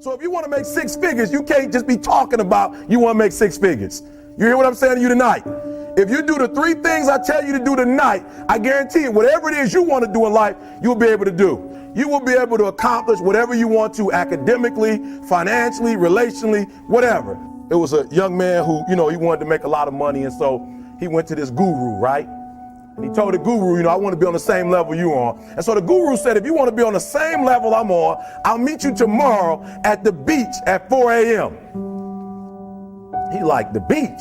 So if you want to make six figures, you can't just be talking about you want to make six figures. You hear what I'm saying to you tonight? If you do the three things I tell you to do tonight, I guarantee you, whatever it is you want to do in life, you'll be able to do. You will be able to accomplish whatever you want to academically, financially, relationally, whatever. It was a young man who, he wanted to make a lot of money, and so he went to this guru, right? And he told the guru, I want to be on the same level you're on. And so the guru said, if you want to be on the same level I'm on, I'll meet you tomorrow at the beach at 4 a.m. He like, the beach?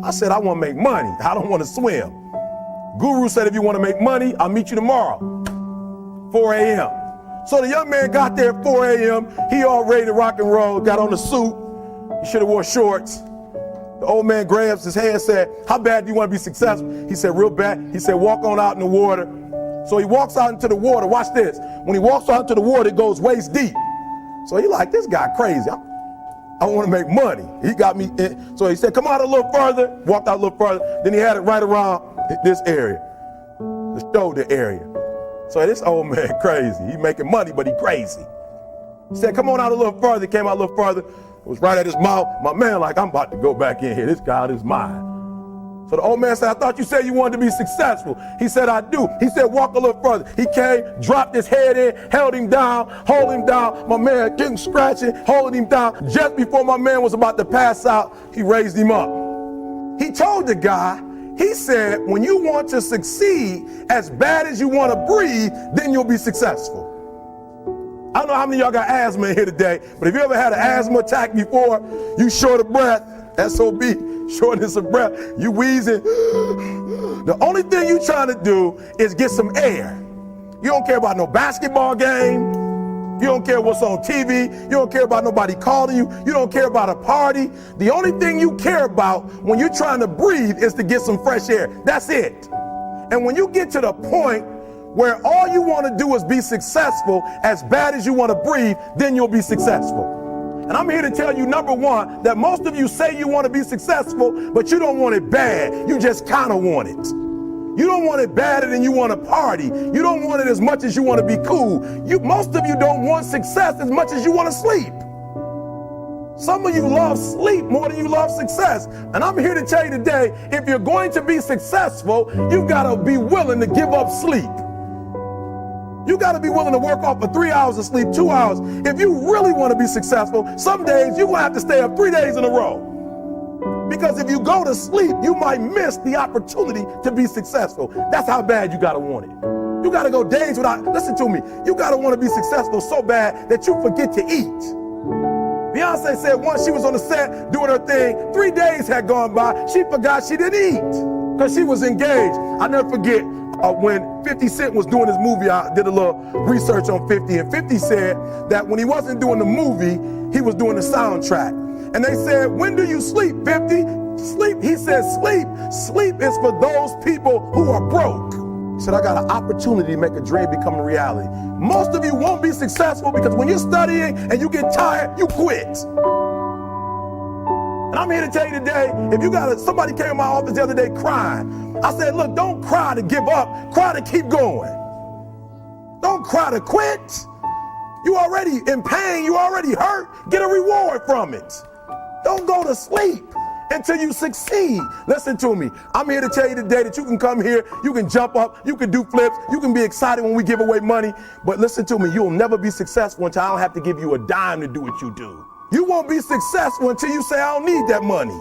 I said, I want to make money. I don't want to swim. Guru said, if you want to make money, I'll meet you tomorrow, 4 a.m. So the young man got there at 4 a.m. He all ready to rock and roll, got on the suit. He should have wore shorts. The old man grabs his hand and said, how bad do you want to be successful? He said, real bad. He said, walk on out in the water. So he walks out into the water. Watch this. When he walks out into the water, it goes waist deep. So he like, this guy crazy. I want to make money. He got me in. So he said, come out a little further. Walked out a little further. Then he had it right around this area, the shoulder area. So this old man crazy. He making money, but he crazy. He said, come on out a little further. Came out a little further. It was right at his mouth. My man like, I'm about to go back in here. This guy is mine. So the old man said, I thought you said you wanted to be successful. He said, I do. He said, walk a little further. He came, dropped his head in, held him down, hold him down. My man getting scratching, holding him down. Just before my man was about to pass out, he raised him up. He told the guy, he said, when you want to succeed as bad as you want to breathe, then you'll be successful. I don't know how many of y'all got asthma in here today, but if you ever had an asthma attack before, you short of breath, SOB, shortness of breath, you wheezing. The only thing you trying to do is get some air. You don't care about no basketball game. You don't care what's on TV. You don't care about nobody calling you. You don't care about a party. The only thing you care about when you're trying to breathe is to get some fresh air. That's it. And when you get to the point where all you want to do is be successful as bad as you want to breathe, then you'll be successful. And I'm here to tell you, number one, that most of you say you want to be successful, but you don't want it bad. You just kind of want it. You don't want it badder than you want to party. You don't want it as much as you want to be cool. Most of you don't want success as much as you want to sleep. Some of you love sleep more than you love success. And I'm here to tell you today, if you're going to be successful, you've got to be willing to give up sleep. You got to be willing to work off for 3 hours of sleep, 2 hours. If you really want to be successful, some days you're going to have to stay up 3 days in a row. Because if you go to sleep, you might miss the opportunity to be successful. That's how bad you got to want it. You got to go days without, listen to me, you got to want to be successful so bad that you forget to eat. Beyonce said once she was on the set doing her thing, 3 days had gone by, she forgot she didn't eat because she was engaged. I'll never forget when 50 Cent was doing his movie. I did a little research on 50, and 50 said that when he wasn't doing the movie, he was doing the soundtrack. And they said, when do you sleep, 50? Sleep. He said, sleep. Sleep is for those people who are broke. He said, I got an opportunity to make a dream become a reality. Most of you won't be successful because when you're studying and you get tired, you quit. And I'm here to tell you today, if you got somebody came in my office the other day crying. I said, look, don't cry to give up, cry to keep going. Don't cry to quit. You already in pain, you already hurt, get a reward from it. Don't go to sleep until you succeed. Listen to me. I'm here to tell you today that you can come here, you can jump up, you can do flips, you can be excited when we give away money. But listen to me, you'll never be successful until I don't have to give you a dime to do what you do. You won't be successful until you say, I don't need that money.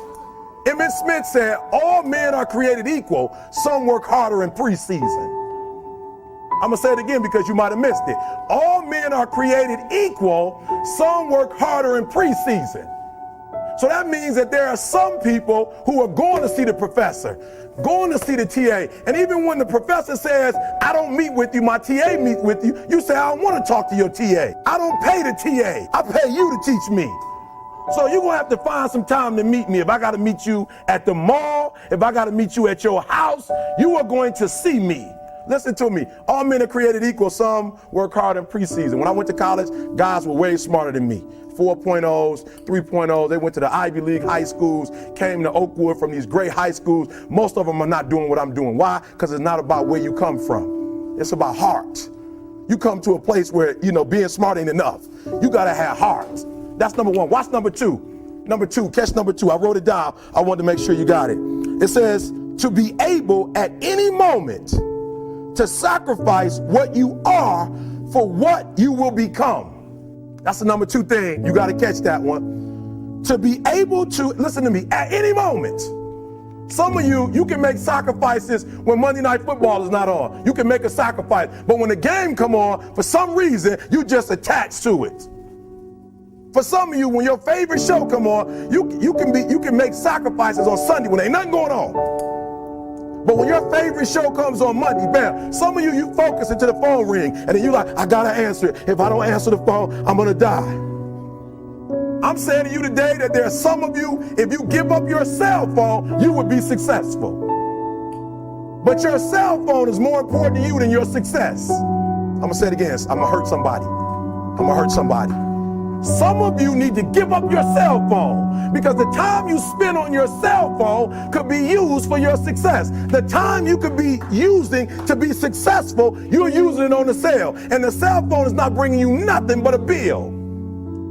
Emmett Smith said, all men are created equal. Some work harder in preseason. I'm going to say it again because you might have missed it. All men are created equal. Some work harder in preseason. So that means that there are some people who are going to see the professor, going to see the TA. And even when the professor says, I don't meet with you, my TA meets with you, you say, I don't want to talk to your TA. I don't pay the TA. I pay you to teach me. So you're going to have to find some time to meet me. If I got to meet you at the mall, if I got to meet you at your house, you are going to see me. Listen to me. All men are created equal. Some work hard in preseason. When I went to college, guys were way smarter than me. 4.0s, 3.0s. They went to the Ivy League high schools, came to Oakwood from these great high schools. Most of them are not doing what I'm doing. Why? Because it's not about where you come from. It's about heart. you come to a place where, being smart ain't enough. You got to have heart. That's number one. Watch number two. Catch number two. I wrote it down. I wanted to make sure you got it. It says, to be able at any moment to sacrifice what you are for what you will become. That's the number two thing. You got to catch that one. To be able to, listen to me, at any moment. Some of you can make sacrifices when Monday Night Football is not on. You can make a sacrifice. But when the game come on, for some reason, you just attached to it. For some of you, when your favorite show come on, you can make sacrifices on Sunday when ain't nothing going on. But when your favorite show comes on Monday, bam, some of you focus until the phone ring, and then you like, I gotta answer it. If I don't answer the phone, I'm gonna die. I'm saying to you today that there are some of you, if you give up your cell phone, you would be successful. But your cell phone is more important to you than your success. I'm gonna say it again. I'm gonna hurt somebody. Some of you need to give up your cell phone, because the time you spend on your cell phone could be used for your success. The time you could be using to be successful, you're using it on the cell. And the cell phone is not bringing you nothing but a bill.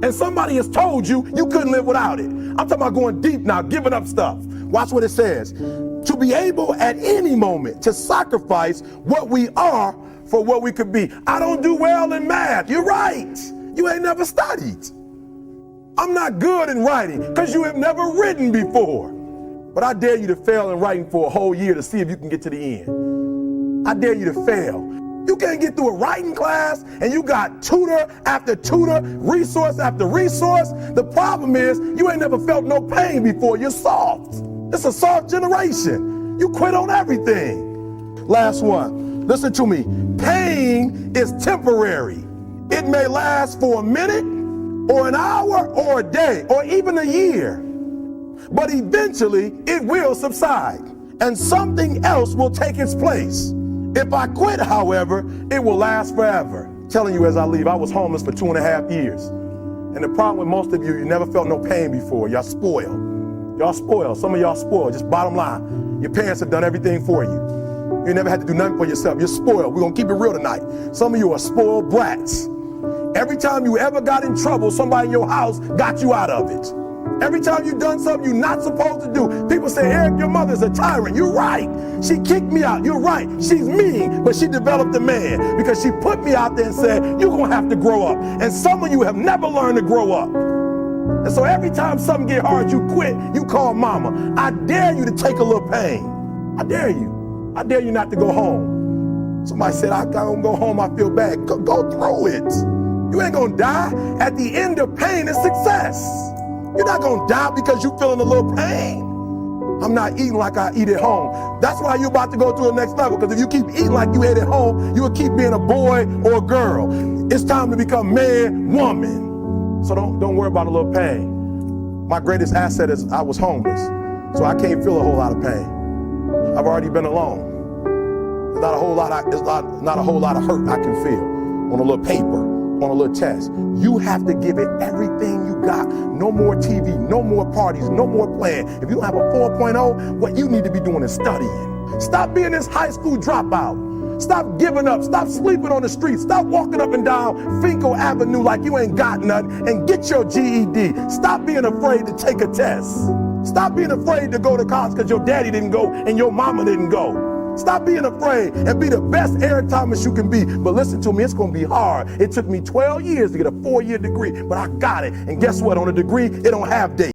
And somebody has told you you couldn't live without it. I'm talking about going deep now, giving up stuff. Watch what it says. To be able at any moment to sacrifice what we are for what we could be. I don't do well in math. You're right. You ain't never studied. I'm not good in writing because you have never written before. But I dare you to fail in writing for a whole year to see if you can get to the end. I dare you to fail. You can't get through a writing class and you got tutor after tutor, resource after resource. The problem is you ain't never felt no pain before. You're soft. It's a soft generation. You quit on everything. Last one. Listen to me. Pain is temporary. It may last for a minute or an hour or a day or even a year. But eventually it will subside and something else will take its place. If I quit, however, it will last forever. Telling you as I leave, I was homeless for 2.5 years. And the problem with most of you, you never felt no pain before. Y'all spoiled. Y'all spoiled. Some of y'all spoiled. Just bottom line. Your parents have done everything for you. You never had to do nothing for yourself. You're spoiled. We're going to keep it real tonight. Some of you are spoiled brats. Every time you ever got in trouble, somebody in your house got you out of it. Every time you've done something you're not supposed to do, people say, Eric, your mother's a tyrant. You're right. She kicked me out. You're right. She's mean, but she developed a man because she put me out there and said, you're going to have to grow up. And some of you have never learned to grow up. And so every time something get hard, you quit, you call mama. I dare you to take a little pain. I dare you. I dare you not to go home. Somebody said, I don't go home, I feel bad. Go through it. You ain't going to die. At the end of pain is success. You're not going to die because you're feeling a little pain. I'm not eating like I eat at home. That's why you're about to go to the next level, because if you keep eating like you ate at home, you will keep being a boy or a girl. It's time to become man, woman. So don't worry about a little pain. My greatest asset is I was homeless, so I can't feel a whole lot of pain. I've already been alone. There's not a whole lot of hurt I can feel on a little paper, on a little test. You have to give it everything you got. No more TV, no more parties, no more playing. If you don't have a 4.0, what you need to be doing is studying. Stop being this high school dropout. Stop giving up. Stop sleeping on the street. Stop walking up and down Finkel Avenue like you ain't got nothing, and get your GED. Stop being afraid to take a test. Stop being afraid to go to college because your daddy didn't go and your mama didn't go. Stop being afraid and be the best Eric Thomas you can be. But listen to me, it's going to be hard. It took me 12 years to get a 4-year degree, but I got it. And guess what? On a degree, it don't have dates.